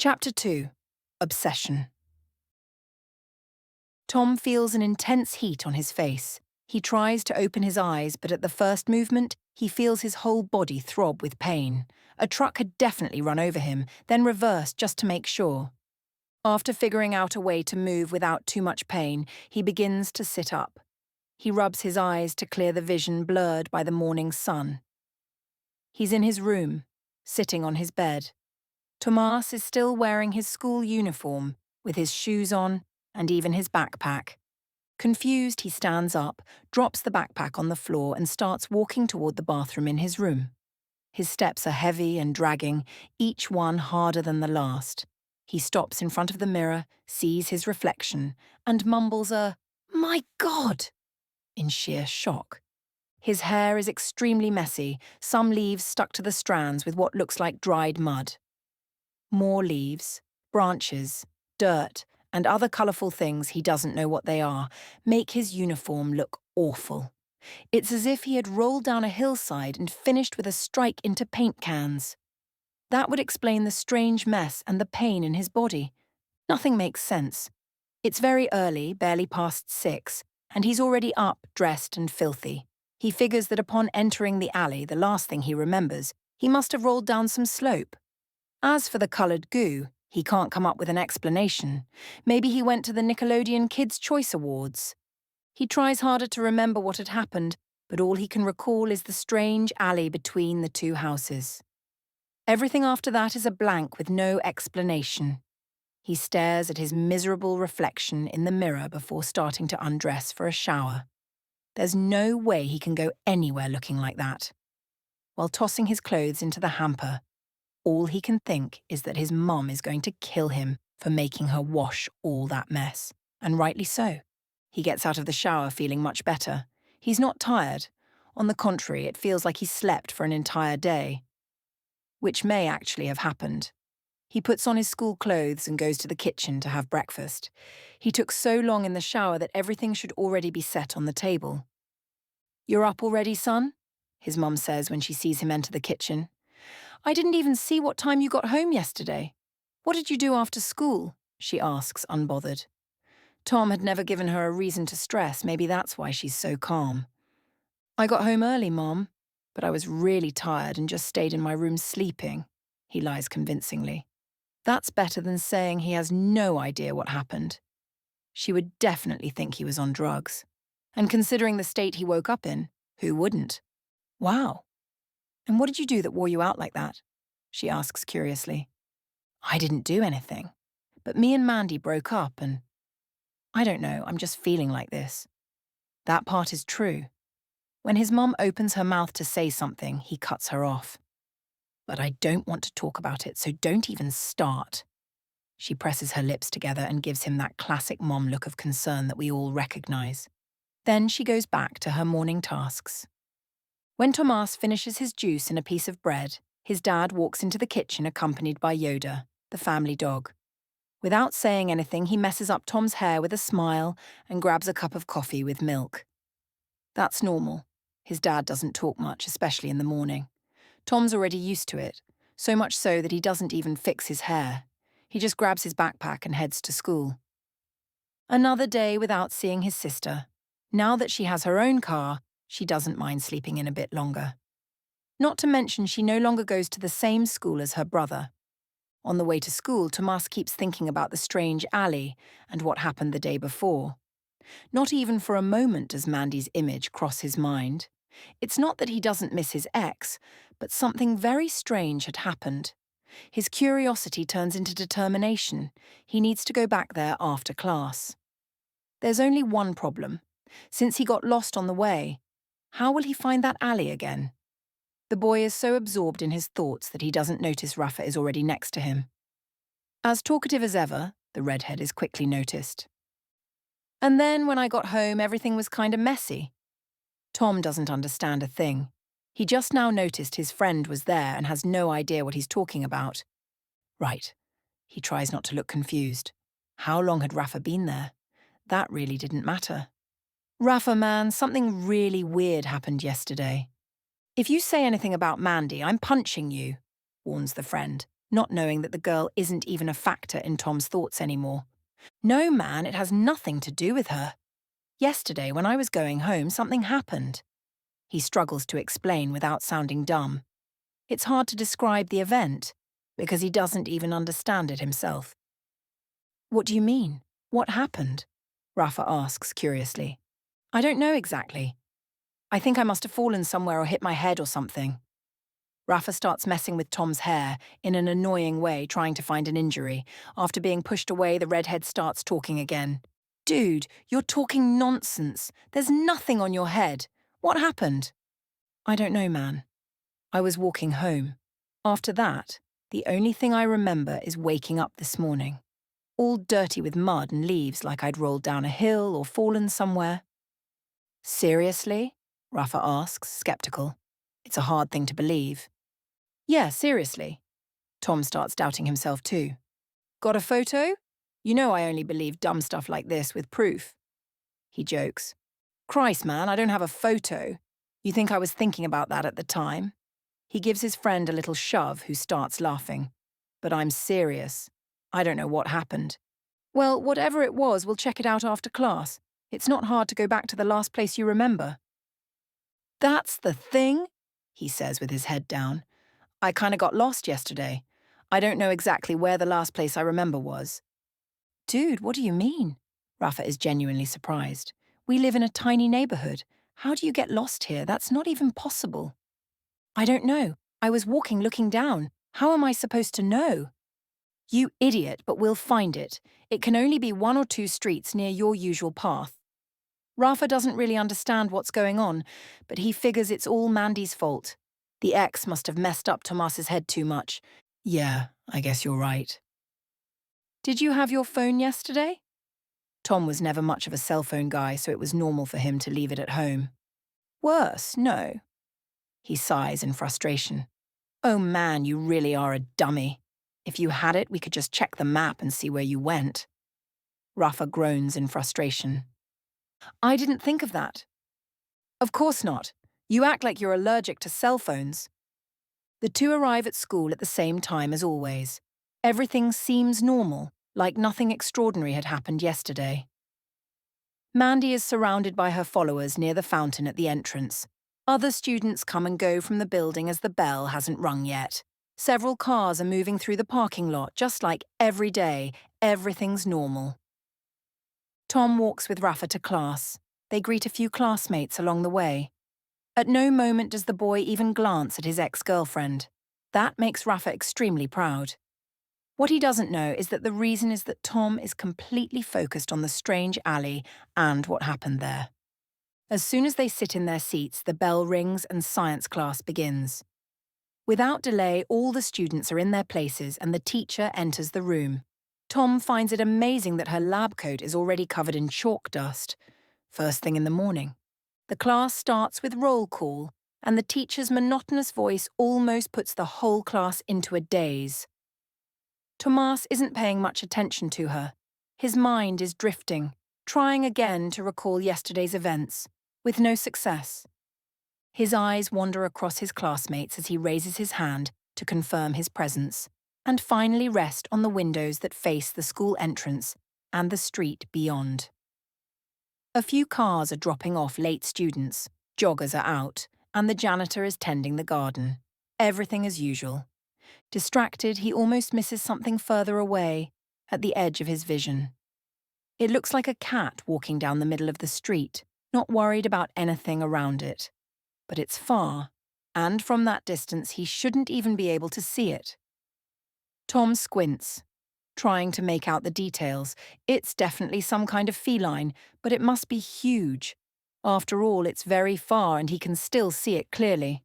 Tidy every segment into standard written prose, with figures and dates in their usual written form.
Chapter 2. Obsession. Tom feels an intense heat on his face. He tries to open his eyes, but at the first movement, he feels his whole body throb with pain. A truck had definitely run over him, then reversed just to make sure. After figuring out a way to move without too much pain, he begins to sit up. He rubs his eyes to clear the vision blurred by the morning sun. He's in his room, sitting on his bed. Tomás is still wearing his school uniform, with his shoes on and even his backpack. Confused, he stands up, drops the backpack on the floor and starts walking toward the bathroom in his room. His steps are heavy and dragging, each one harder than the last. He stops in front of the mirror, sees his reflection, and mumbles a, "My God!" in sheer shock. His hair is extremely messy, some leaves stuck to the strands with what looks like dried mud. More leaves, branches, dirt, and other colourful things he doesn't know what they are, make his uniform look awful. It's as if he had rolled down a hillside and finished with a strike into paint cans. That would explain the strange mess and the pain in his body. Nothing makes sense. It's very early, barely past 6, and he's already up, dressed and filthy. He figures that upon entering the alley, the last thing he remembers, he must have rolled down some slope. As for the coloured goo, he can't come up with an explanation. Maybe he went to the Nickelodeon Kids' Choice Awards. He tries harder to remember what had happened, but all he can recall is the strange alley between the two houses. Everything after that is a blank with no explanation. He stares at his miserable reflection in the mirror before starting to undress for a shower. There's no way he can go anywhere looking like that. While tossing his clothes into the hamper, all he can think is that his mum is going to kill him for making her wash all that mess, and rightly so. He gets out of the shower feeling much better. He's not tired. On the contrary, it feels like he slept for an entire day. Which may actually have happened. He puts on his school clothes and goes to the kitchen to have breakfast. He took so long in the shower that everything should already be set on the table. "You're up already, son?" his mum says when she sees him enter the kitchen. "I didn't even see what time you got home yesterday. What did you do after school?" she asks, unbothered. Tom had never given her a reason to stress, maybe that's why she's so calm. "I got home early, Mom, but I was really tired and just stayed in my room sleeping," he lies convincingly. That's better than saying he has no idea what happened. She would definitely think he was on drugs. And considering the state he woke up in, who wouldn't? Wow. "And what did you do that wore you out like that?" she asks curiously. "I didn't do anything. But me and Mandy broke up and I don't know, I'm just feeling like this." That part is true. When his mum opens her mouth to say something, he cuts her off. "But I don't want to talk about it, so don't even start." She presses her lips together and gives him that classic mom look of concern that we all recognise. Then she goes back to her morning tasks. When Tomás finishes his juice and a piece of bread, his dad walks into the kitchen accompanied by Yoda, the family dog. Without saying anything, he messes up Tom's hair with a smile and grabs a cup of coffee with milk. That's normal. His dad doesn't talk much, especially in the morning. Tom's already used to it, so much so that he doesn't even fix his hair. He just grabs his backpack and heads to school. Another day without seeing his sister. Now that she has her own car, she doesn't mind sleeping in a bit longer. Not to mention she no longer goes to the same school as her brother. On the way to school, Tomás keeps thinking about the strange alley and what happened the day before. Not even for a moment does Mandy's image cross his mind. It's not that he doesn't miss his ex, but something very strange had happened. His curiosity turns into determination. He needs to go back there after class. There's only one problem. Since he got lost on the way, how will he find that alley again? The boy is so absorbed in his thoughts that he doesn't notice Rafa is already next to him. As talkative as ever, the redhead is quickly noticed. "And then when I got home, everything was kind of messy." Tom doesn't understand a thing. He just now noticed his friend was there and has no idea what he's talking about. Right. He tries not to look confused. How long had Rafa been there? That really didn't matter. "Rafa, man, something really weird happened yesterday." "If you say anything about Mandy, I'm punching you," warns the friend. not knowing that the girl isn't even a factor in Tom's thoughts anymore. No, man, it has nothing to do with her. Yesterday, when I was going home, something happened. He struggles to explain without sounding dumb. It's hard to describe the event, because he doesn't even understand it himself. What do you mean? What happened? Rafa asks curiously. I don't know exactly. I think I must have fallen somewhere or hit my head or something. Rafa starts messing with Tom's hair in an annoying way, trying to find an injury. After being pushed away, the redhead starts talking again. Dude, you're talking nonsense. There's nothing on your head. What happened? I don't know, man. I was walking home. After that, the only thing I remember is waking up this morning, all dirty with mud and leaves like I'd rolled down a hill or fallen somewhere. Seriously? Rafa asks, skeptical. It's a hard thing to believe. Yeah, seriously. Tom starts doubting himself too. Got a photo? You know I only believe dumb stuff like this with proof. He jokes. Christ, man, I don't have a photo. You think I was thinking about that at the time? He gives his friend a little shove, who starts laughing. But I'm serious. I don't know what happened. Well, whatever it was, we'll check it out after class. It's not hard to go back to the last place you remember. That's the thing, he says with his head down. I kind of got lost yesterday. I don't know exactly where the last place I remember was. Dude, what do you mean? Rafa is genuinely surprised. We live in a tiny neighborhood. How do you get lost here? That's not even possible. I don't know. I was walking looking down. How am I supposed to know? You idiot, but we'll find it. It can only be 1 or 2 streets near your usual path. Rafa doesn't really understand what's going on, but he figures it's all Mandy's fault. The ex must have messed up Tomás's head too much. Yeah, I guess you're right. Did you have your phone yesterday? Tom was never much of a cell phone guy, so it was normal for him to leave it at home. Worse, no. He sighs in frustration. Oh man, you really are a dummy. If you had it, we could just check the map and see where you went. Rafa groans in frustration. I didn't think of that. Of course not. You act like you're allergic to cell phones. The two arrive at school at the same time as always. Everything seems normal, like nothing extraordinary had happened yesterday. Mandy is surrounded by her followers near the fountain at the entrance. Other students come and go from the building as the bell hasn't rung yet. Several cars are moving through the parking lot just like every day. Everything's normal. Tom walks with Rafa to class. They greet a few classmates along the way. At no moment does the boy even glance at his ex-girlfriend. That makes Rafa extremely proud. What he doesn't know is that the reason is that Tom is completely focused on the strange alley and what happened there. As soon as they sit in their seats, the bell rings and science class begins. Without delay, all the students are in their places and the teacher enters the room. Tom finds it amazing that her lab coat is already covered in chalk dust. First thing in the morning. The class starts with roll call, and the teacher's monotonous voice almost puts the whole class into a daze. Tomás isn't paying much attention to her. His mind is drifting, trying again to recall yesterday's events, with no success. His eyes wander across his classmates as he raises his hand to confirm his presence, and finally rest on the windows that face the school entrance and the street beyond. A few cars are dropping off late students, joggers are out, and the janitor is tending the garden. Everything as usual. Distracted, he almost misses something further away, at the edge of his vision. It looks like a cat walking down the middle of the street, not worried about anything around it. But it's far, and from that distance he shouldn't even be able to see it. Tom squints, trying to make out the details. It's definitely some kind of feline, but it must be huge. After all, it's very far and he can still see it clearly.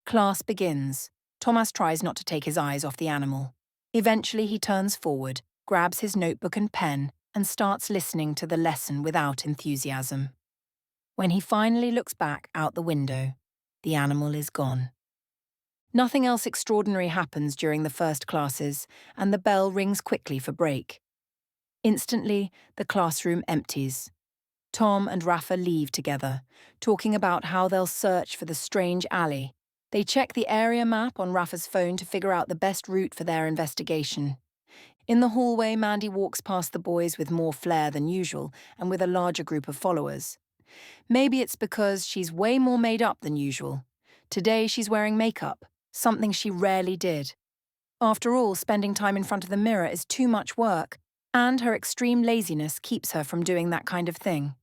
Class begins. Tomás tries not to take his eyes off the animal. Eventually he turns forward, grabs his notebook and pen, and starts listening to the lesson without enthusiasm. When he finally looks back out the window, the animal is gone. Nothing else extraordinary happens during the first classes, and the bell rings quickly for break. Instantly, the classroom empties. Tom and Rafa leave together, talking about how they'll search for the strange alley, They check the area map on Rafa's phone to figure out the best route for their investigation. In the hallway, Mandy walks past the boys with more flair than usual and with a larger group of followers. Maybe it's because she's way more made up than usual. Today she's wearing makeup, something she rarely did. After all, spending time in front of the mirror is too much work, and her extreme laziness keeps her from doing that kind of thing.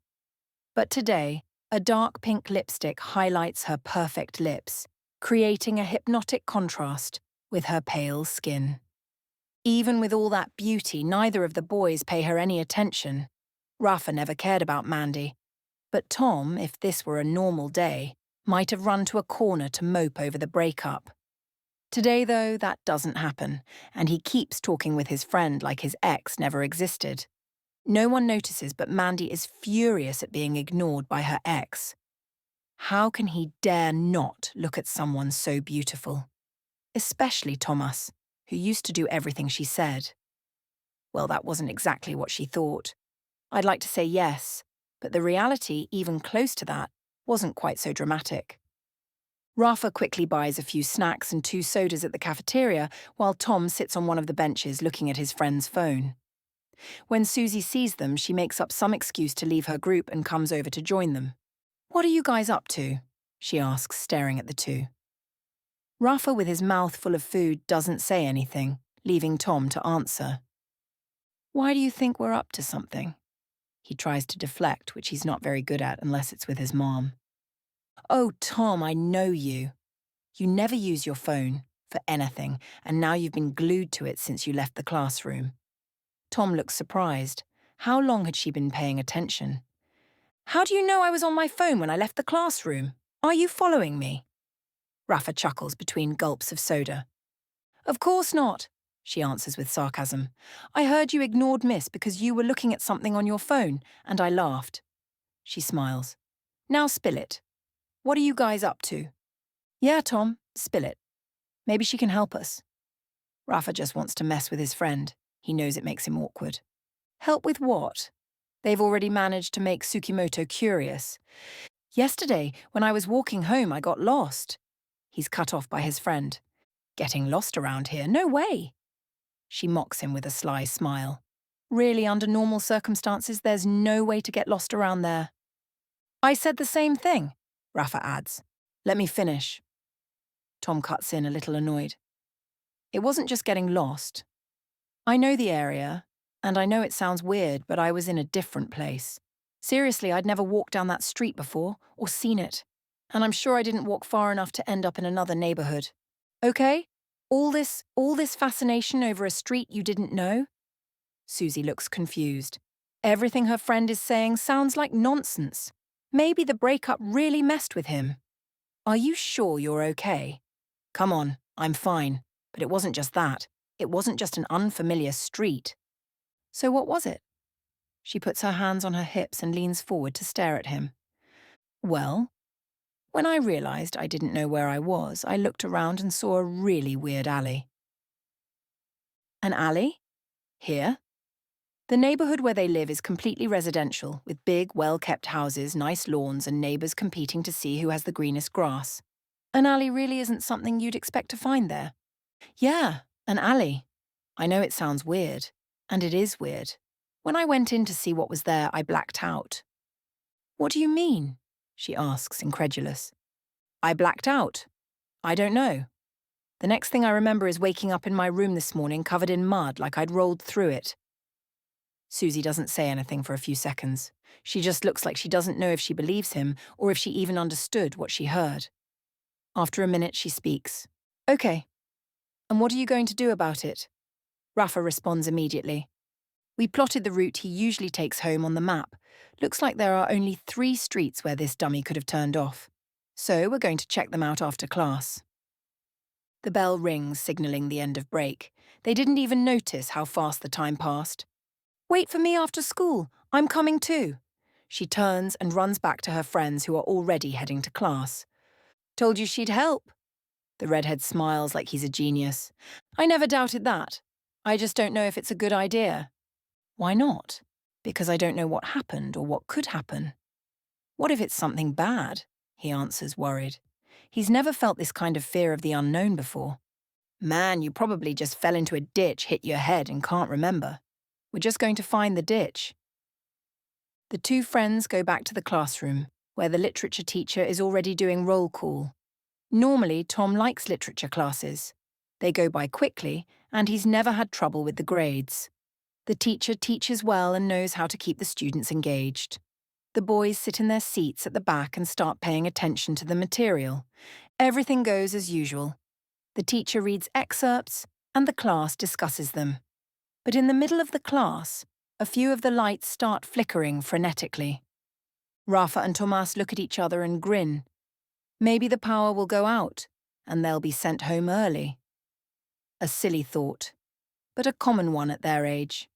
But today, a dark pink lipstick highlights her perfect lips, creating a hypnotic contrast with her pale skin. Even with all that beauty, neither of the boys pay her any attention. Rafa never cared about Mandy, but Tom, if this were a normal day, might have run to a corner to mope over the breakup. Today, though, that doesn't happen, and he keeps talking with his friend like his ex never existed. No one notices, but Mandy is furious at being ignored by her ex. How can he dare not look at someone so beautiful? Especially Tomás, who used to do everything she said. Well, that wasn't exactly what she thought. I'd like to say yes, but the reality, even close to that, wasn't quite so dramatic. Rafa quickly buys a few snacks and 2 sodas at the cafeteria while Tom sits on one of the benches looking at his friend's phone. When Susie sees them, she makes up some excuse to leave her group and comes over to join them. "What are you guys up to?" she asks, staring at the two. Rafa, with his mouth full of food, doesn't say anything, leaving Tom to answer. "Why do you think we're up to something?" He tries to deflect, which he's not very good at unless it's with his mom. "Oh, Tom, I know you. You never use your phone for anything, and now you've been glued to it since you left the classroom." Tom looks surprised. How long had she been paying attention? "How do you know I was on my phone when I left the classroom? Are you following me?" Rafa chuckles between gulps of soda. "Of course not," she answers with sarcasm. "I heard you ignored Miss because you were looking at something on your phone, and I laughed." She smiles. "Now spill it. What are you guys up to?" "Yeah, Tom, spill it. Maybe she can help us." Rafa just wants to mess with his friend. He knows it makes him awkward. Help with what? They've already managed to make Tsukimoto curious. "Yesterday, when I was walking home, I got lost." He's cut off by his friend. "Getting lost around here? No way." She mocks him with a sly smile. "Really, under normal circumstances, there's no way to get lost around there." "I said the same thing," Rafa adds. "Let me finish." Tom cuts in, a little annoyed. "It wasn't just getting lost. I know the area, and I know it sounds weird, but I was in a different place. Seriously, I'd never walked down that street before, or seen it. And I'm sure I didn't walk far enough to end up in another neighborhood. Okay? All this fascination over a street you didn't know?" Susie looks confused. Everything her friend is saying sounds like nonsense. Maybe the breakup really messed with him. "Are you sure you're okay?" "Come on, I'm fine. But it wasn't just that. It wasn't just an unfamiliar street." "So what was it?" She puts her hands on her hips and leans forward to stare at him. "Well, when I realized I didn't know where I was, I looked around and saw a really weird alley." "An alley? Here?" The neighborhood where they live is completely residential, with big, well-kept houses, nice lawns, and neighbors competing to see who has the greenest grass. An alley really isn't something you'd expect to find there. "Yeah, an alley. I know it sounds weird, and it is weird. When I went in to see what was there, I blacked out." "What do you mean?" she asks, incredulous. "I blacked out. I don't know. The next thing I remember is waking up in my room this morning covered in mud like I'd rolled through it." Susie doesn't say anything for a few seconds. She just looks like she doesn't know if she believes him or if she even understood what she heard. After a minute, she speaks. "Okay. And what are you going to do about it?" Rafa responds immediately. "We plotted the route he usually takes home on the map. Looks like there are only 3 streets where this dummy could have turned off. So we're going to check them out after class." The bell rings, signalling the end of break. They didn't even notice how fast the time passed. "Wait for me after school. I'm coming too." She turns and runs back to her friends who are already heading to class. "Told you she'd help." The redhead smiles like he's a genius. "I never doubted that. I just don't know if it's a good idea." "Why not?" "Because I don't know what happened or what could happen." "What if it's something bad?" he answers, worried. He's never felt this kind of fear of the unknown before. Man, you probably just fell into a ditch, hit your head, and can't remember. We're just going to find the ditch. The two friends go back to the classroom, where the literature teacher is already doing roll call. Normally, Tom likes literature classes. They go by quickly, and he's never had trouble with the grades. The teacher teaches well and knows how to keep the students engaged. The boys sit in their seats at the back and start paying attention to the material. Everything goes as usual. The teacher reads excerpts, and the class discusses them. But in the middle of the class, a few of the lights start flickering frenetically. Rafa and Tomás look at each other and grin. Maybe the power will go out, and they'll be sent home early. A silly thought, but a common one at their age.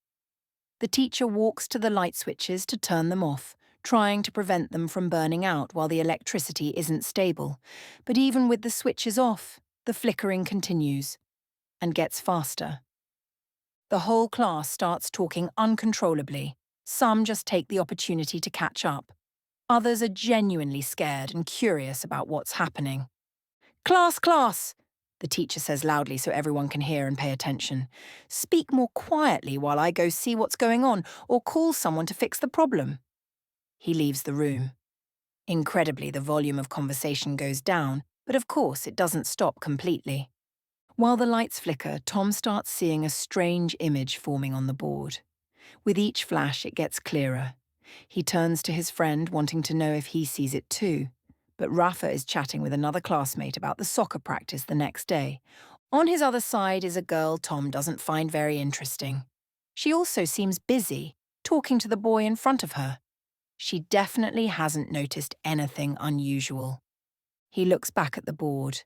The teacher walks to the light switches to turn them off, trying to prevent them from burning out while the electricity isn't stable. But even with the switches off, the flickering continues, and gets faster. The whole class starts talking uncontrollably. Some just take the opportunity to catch up. Others are genuinely scared and curious about what's happening. Class! The teacher says loudly so everyone can hear and pay attention. Speak more quietly while I go see what's going on, or call someone to fix the problem. He leaves the room. Incredibly, the volume of conversation goes down, but of course it doesn't stop completely. While the lights flicker, Tom starts seeing a strange image forming on the board. With each flash, it gets clearer. He turns to his friend, wanting to know if he sees it too. But Rafa is chatting with another classmate about the soccer practice the next day. On his other side is a girl Tom doesn't find very interesting. She also seems busy, talking to the boy in front of her. She definitely hasn't noticed anything unusual. He looks back at the board.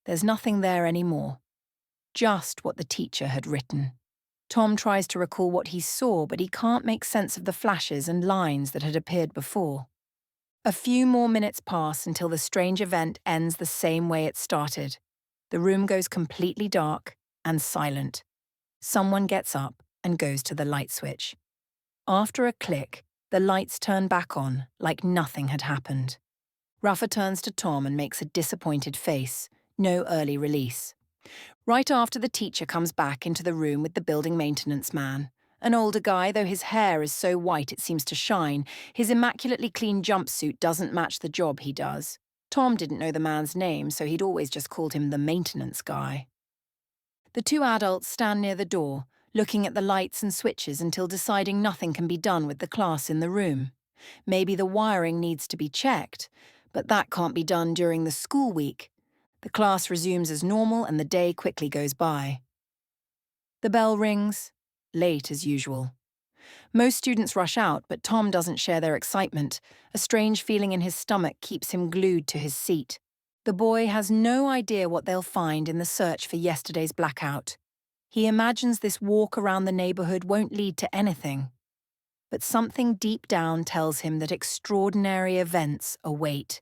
There's nothing there anymore. Just what the teacher had written. Tom tries to recall what he saw, but he can't make sense of the flashes and lines that had appeared before. A few more minutes pass until the strange event ends the same way it started. The room goes completely dark and silent. Someone gets up and goes to the light switch. After a click, the lights turn back on, like nothing had happened. Rafa turns to Tom and makes a disappointed face. No early release. Right after the teacher comes back into the room with the building maintenance man. An older guy, though his hair is so white it seems to shine, his immaculately clean jumpsuit doesn't match the job he does. Tom didn't know the man's name, so he'd always just called him the maintenance guy. The two adults stand near the door, looking at the lights and switches until deciding nothing can be done with the class in the room. Maybe the wiring needs to be checked, but that can't be done during the school week. The class resumes as normal and the day quickly goes by. The bell rings, late as usual. Most students rush out, but Tom doesn't share their excitement. A strange feeling in his stomach keeps him glued to his seat. The boy has no idea what they'll find in the search for yesterday's blackout. He imagines this walk around the neighborhood won't lead to anything. But something deep down tells him that extraordinary events await.